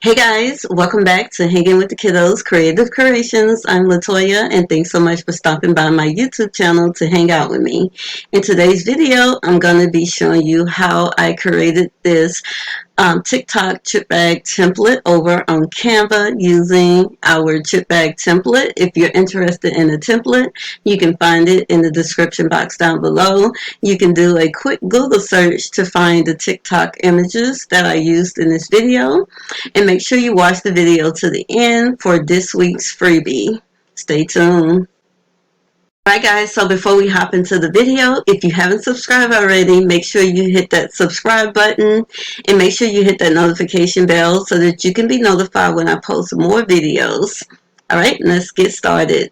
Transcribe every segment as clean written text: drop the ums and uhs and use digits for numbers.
Hey guys, welcome back to Hanging with the Kiddos Creative Creations. I'm Latoya and thanks so much for stopping by my YouTube channel to hang out with me. In today's video, I'm going to be showing you how I created this TikTok chip bag template over on Canva using our chip bag template. If you're interested in a template, you can find it in the description box down below. You can do a quick Google search to find the TikTok images that I used in this video. And make sure you watch the video to the end for this week's freebie. Stay tuned. Alright guys, so before we hop into the video, if you haven't subscribed already, make sure you hit that subscribe button and make sure you hit that notification bell so that you can be notified when I post more videos. Alright, let's get started.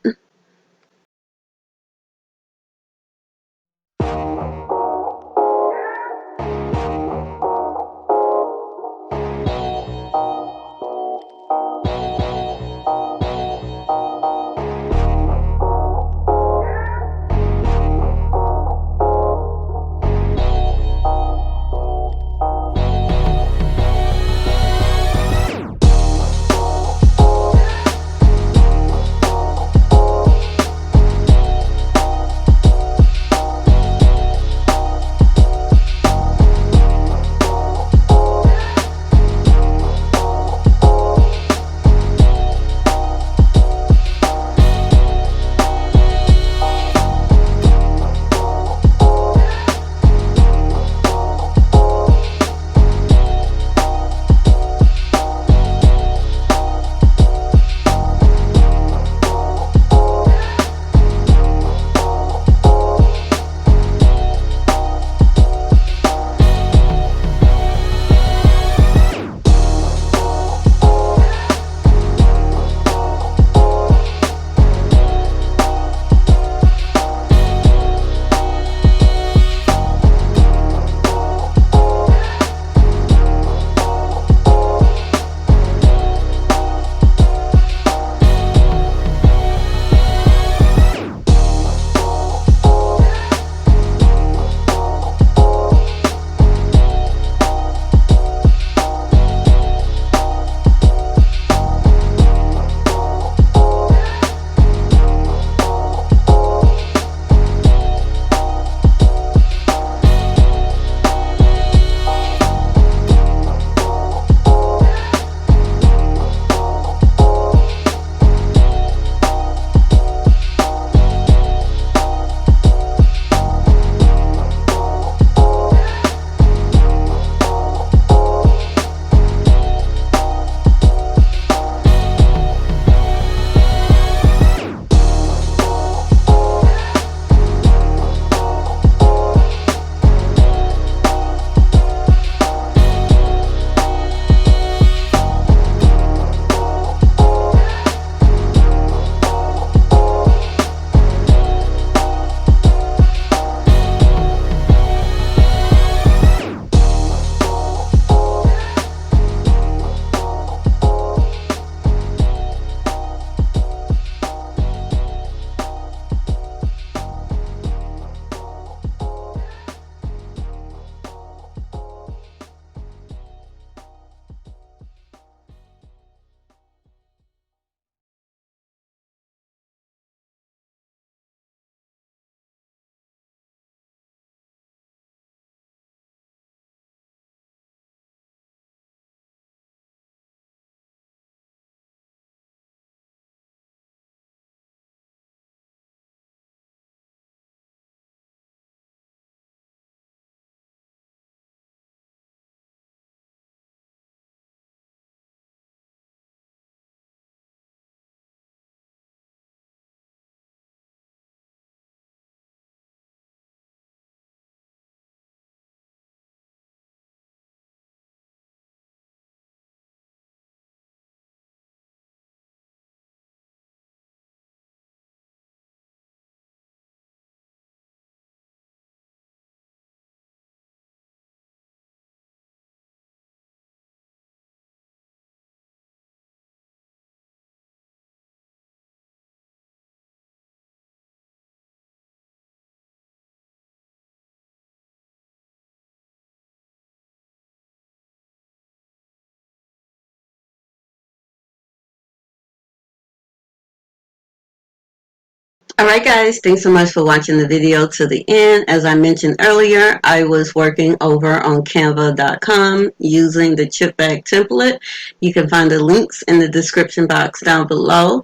Alright guys, thanks so much for watching the video to the end. As I mentioned earlier, I was working over on Canva.com using the chip bag template. You can find the links in the description box down below.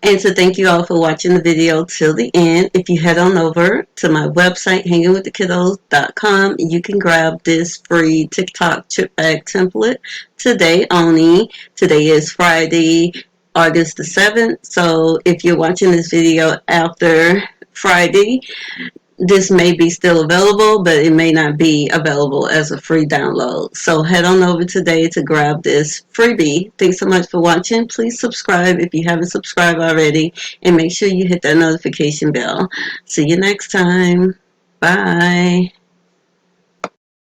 And so thank you all for watching the video till the end. If you head on over to my website, hangingwiththekiddos.com, you can grab this free TikTok chip bag template today only. Today is Friday, August the 7th. So if you're watching this video after Friday, this may be still available, but it may not be available as a free download. So head on over today to grab this freebie. Thanks so much for watching. Please subscribe if you haven't subscribed already, and make sure you hit that notification bell. See you next time. Bye.